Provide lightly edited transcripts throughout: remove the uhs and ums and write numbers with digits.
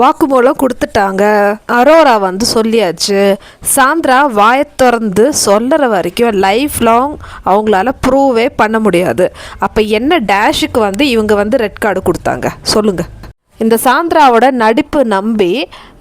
வாக்குமூலம் கொடுத்துட்டாங்க. அரோரா வந்து சொல்லியாச்சு. சாந்திரா வாயை திறந்து சொல்லுற வரைக்கும் லைஃப் லாங் அவங்களால ப்ரூவே பண்ண முடியாது. அப்போ என்ன டேஷுக்கு வந்து இவங்க வந்து ரெட் கார்டு கொடுத்தாங்க சொல்லுங்கள்? இந்த சாந்திராவோட நடிப்பு நம்பி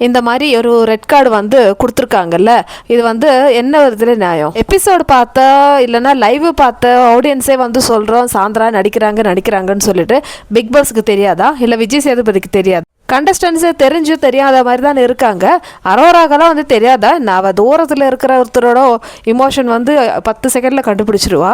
இந்த மாதிரி ஒரு ரெட் கார்டு வந்து கொடுத்துருக்காங்கல்ல, இது வந்து என்ன விதத்தில் நியாயம்? எபிசோடு பார்த்தா இல்லைன்னா லைவ் பார்த்த ஆடியன்ஸே வந்து சொல்கிறோம் சாந்திரா நடிக்கிறாங்கன்னு சொல்லிட்டு பிக் பாஸ்க்கு தெரியாதா, இல்லை விஜய் சேதுபதிக்கு தெரியாதா? கண்டஸ்டன்ஸே தெரிஞ்சு தெரியாத மாதிரி தான் இருக்காங்க. அரோராக்கெல்லாம் வந்து தெரியாதா? நான் தூரத்தில் இருக்கிற ஒருத்தரோட இமோஷன் வந்து 10 செகண்டில் கண்டுபிடிச்சிருவா.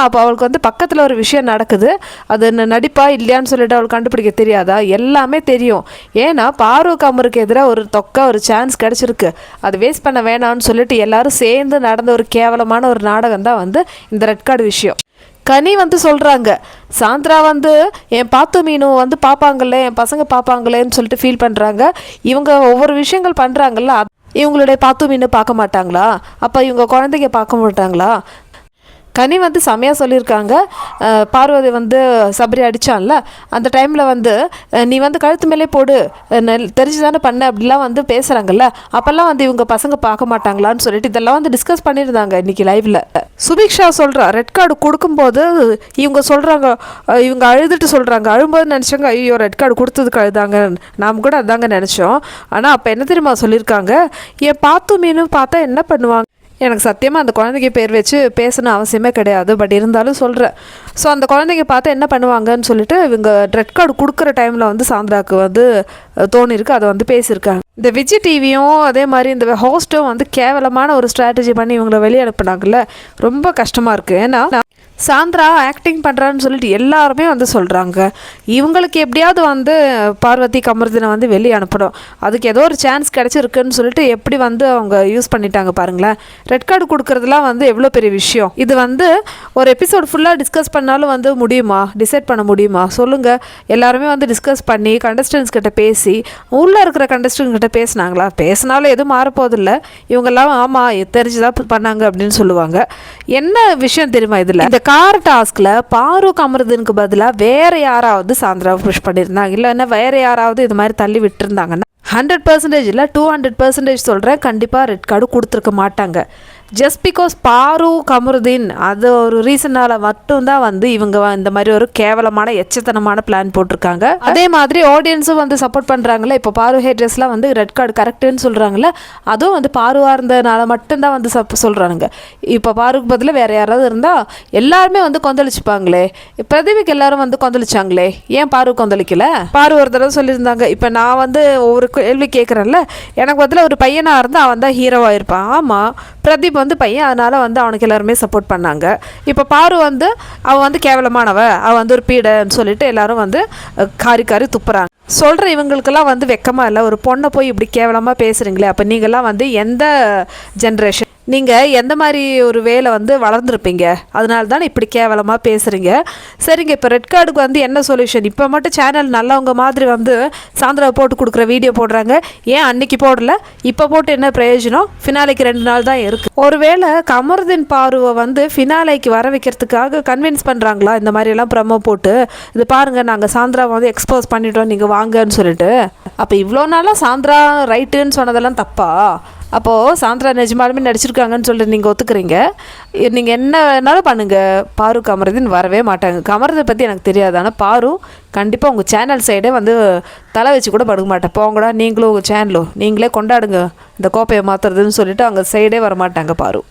அப்போ அவளுக்கு வந்து பக்கத்தில் ஒரு விஷயம் நடக்குது, அது நடிப்பா இல்லையான்னு சொல்லிட்டு அவளுக்கு கண்டுபிடிக்க தெரியாதா? எல்லாமே தெரியும். ஏன்னா பாரு கமருக்கு எதிராக ஒரு சான்ஸ் கிடச்சிருக்கு, அது வேஸ்ட் பண்ண வேணாம்னு சொல்லிட்டு எல்லாரும் சேர்ந்து நடந்த ஒரு கேவலமான ஒரு நாடகம் தான் வந்து இந்த ரெட் கார்டு விஷயம். கனி வந்து சொல்கிறாங்க, சாந்திரா வந்து என் பாத்து மீனு வந்து பார்ப்பாங்களே, என் பசங்க பார்ப்பாங்களேன்னு சொல்லிட்டு ஃபீல் பண்ணுறாங்க. இவங்க ஒவ்வொரு விஷயங்கள் பண்ணுறாங்கல்ல, இவங்களுடைய பாத்து மீன் பார்க்க மாட்டாங்களா? அப்போ இவங்க குழந்தைங்க பார்க்க மாட்டாங்களா? கனி வந்து செமையாக சொல்லியிருக்காங்க. பார்வதி வந்து சபரி அடித்தான்ல, அந்த டைமில் வந்து நீ வந்து கழுத்து மேலே போடு, தெரிஞ்சு தானே பண்ண அப்படிலாம் வந்து பேசுகிறாங்கல்ல, அப்போல்லாம் வந்து இவங்க பசங்க பார்க்க மாட்டாங்களான்னு சொல்லிட்டு இதெல்லாம் வந்து டிஸ்கஸ் பண்ணியிருந்தாங்க இன்றைக்கி லைவில். சுபிக்ஷா சொல்கிறா, ரெட் கார்டு கொடுக்கும்போது இவங்க சொல்கிறாங்க, இவங்க அழுதுட்டு சொல்கிறாங்க, அழும்போது நினச்சாங்க ஐயோ ரெட் கார்டு கொடுத்ததுக்கு அழுதாங்க, நாம் கூட அதாங்க நினச்சோம். ஆனால் அப்போ என்ன தெரியுமா சொல்லியிருக்காங்க, என் பாத்து மீனும் பார்த்தா என்ன பண்ணுவாங்க? எனக்கு சத்தியமாக அந்த குழந்தைக்கு பேர் வச்சு பேசணும் அவசியமே கிடையாது, பட் இருந்தாலும் சொல்கிறேன். ஸோ அந்த குழந்தைங்க பார்த்தா என்ன பண்ணுவாங்கன்னு சொல்லிட்டு இவங்க ரெட் கார்டு கொடுக்குற டைமில் வந்து சாந்திராவுக்கு வந்து தோணிருக்கு, அதை வந்து பேசியிருக்காங்க. இந்த விஜய் டிவியும் அதே மாதிரி இந்த ஹோஸ்ட்டும் வந்து கேவலமான ஒரு ஸ்ட்ராட்டஜி பண்ணி இவங்களை வெளியே அனுப்புனாங்கல்ல, ரொம்ப கஷ்டமாக இருக்குது. ஏன்னா சாந்திரா ஆக்டிங் பண்ணுறான்னு சொல்லிட்டு எல்லாருமே வந்து சொல்கிறாங்க, இவங்களுக்கு எப்படியாவது வந்து பார்வதி கமருதினை வந்து வெளியே அனுப்பணும், அதுக்கு ஏதோ ஒரு சான்ஸ் கிடச்சிருக்குன்னு சொல்லிட்டு எப்படி வந்து அவங்க யூஸ் பண்ணிட்டாங்க பாருங்களேன். ரெட் கார்டு கொடுக்குறதுலாம் வந்து எவ்வளோ பெரிய விஷயம். இது வந்து ஒரு எபிசோடு ஃபுல்லாக டிஸ்கஸ் பண்ணாலும் வந்து முடியுமா, டிசைட் பண்ண முடியுமா சொல்லுங்கள்? எல்லாருமே வந்து டிஸ்கஸ் பண்ணி கண்டஸ்டன்ஸ் கிட்ட பேசி உள்ளே இருக்கிற கண்டஸ்டன்ஸ் கிட்ட பேசினாங்களா? பேசினாலும் எதுவும் மாறப்போதில்லை. இவங்கெல்லாம் ஆமாம் தெரிஞ்சுதான் பண்ணாங்க அப்படின்னு சொல்லுவாங்க. என்ன விஷயம் தெரியுமா இதில்? இந்த கார் டாஸ்கில் பாரு கமருதினுக்கு பதிலாக வேறு யாராவது சாந்திராவை புஷ் பண்ணியிருந்தாங்க, இல்லைன்னா வேறு யாராவது இது மாதிரி தள்ளி விட்டுருந்தாங்கன்னா 100% இல்லை 200% சொல்கிறேன், கண்டிப்பாக ரெட் கார்டு கொடுத்துருக்க மாட்டாங்க. ஜஸ்ட் பிகாஸ் பாரு கமருதீன் அது ஒரு ரீசனால் மட்டும்தான் வந்து இவங்க இந்த மாதிரி ஒரு கேவலமான எச்சத்தனமான பிளான் போட்டிருக்காங்க. அதே மாதிரி ஆடியன்ஸும் வந்து சப்போர்ட் பண்ணுறாங்களே. இப்போ பாரு ஹேட்ரஸ்லாம் வந்து ரெட் கார்டு கரெக்டுன்னு சொல்கிறாங்களே, அதுவும் வந்து பாருவாக இருந்ததுனால மட்டும்தான் வந்து சொல்கிறானுங்க. இப்போ பாருக்கு பதில் வேறு யாராவது இருந்தால் எல்லாருமே வந்து கொந்தளிச்சுப்பாங்களே. பிரதீபுக்கு எல்லாரும் வந்து கொந்தளிச்சாங்களே, ஏன் பாரு கொந்தளிக்கல? பாரு ஒரு தடவை சொல்லியிருந்தாங்க, இப்போ நான் வந்து ஒவ்வொரு கேள்வி கேட்குறேன்ல, எனக்கு பதில் ஒரு பையனாக இருந்தால் அவன் தான் ஹீரோவாக இருப்பான். ஆமாம், பிரதீப் வந்து பையன், அதனால் வந்து அவனுக்கு எல்லாருமே சப்போர்ட் பண்ணாங்க. இப்போ பாரு வந்து அவன் வந்து கேவலமானவ, அவன் வந்து ஒரு பீடைன்னு சொல்லிட்டு எல்லாரும் வந்து காரி துப்புறாங்க. சொல்கிற இவங்களுக்கெல்லாம் வந்து வெக்கமாக இல்லை, ஒரு பொண்ணை போய் இப்படி கேவலமாக பேசுகிறீங்களே, அப்போ நீங்கள்லாம் வந்து எந்த ஜென்ரேஷன், நீங்கள் எந்த மாதிரி ஒரு வேலை வந்து வளர்ந்துருப்பீங்க, அதனால தான் இப்படி கேவலமாக பேசுகிறீங்க. சரிங்க, இப்போ ரெட் கார்டுக்கு வந்து என்ன சொல்யூஷன்? இப்போ மட்டும் சேனல் நல்லவங்க மாதிரி வந்து சாந்திராவை போட்டு கொடுக்குற வீடியோ போடுறாங்க, ஏன் அன்னைக்கு போடல? இப்போ போட்டு என்ன பிரயோஜனம்? ஃபினாலைக்கு 2 நாள் தான் இருக்குது. ஒருவேளை கமருதீன் பாருவை வந்து ஃபினாலைக்கு வர வைக்கிறதுக்காக கன்வின்ஸ் பண்ணுறாங்களா இந்த மாதிரியெல்லாம் ப்ரமோ போட்டு, இது பாருங்கள் நாங்கள் சாந்திராவை வந்து எக்ஸ்போஸ் பண்ணிட்டோம், நீங்கள் வாங்கன்னு சொல்லிட்டு. அப்போ இவ்வளோ நாளாக சாந்திரா ரைட்டுன்னு சொன்னதெல்லாம் தப்பா? அப்போது சாந்திரா நிஜமாலுமே நடிச்சிருக்காங்கன்னு சொல்லிட்டு நீங்கள் ஒத்துக்கிறீங்க. நீங்கள் என்ன வேணாலும் பண்ணுங்கள், பாரு கமருதீன் வரவே மாட்டாங்க. கமருதை பற்றி எனக்கு தெரியாது, ஆனால் பாரு கண்டிப்பாக உங்கள் சேனல் சைடே வந்து தலை வச்சு கூட படுக்க மாட்டேன். போங்கடா நீங்களும் உங்கள் சேனலும் நீங்களே கொண்டாடுங்க இந்த கோப்பையை மாற்றுறதுன்னு சொல்லிட்டு அவங்க சைடே வரமாட்டாங்க பாரு.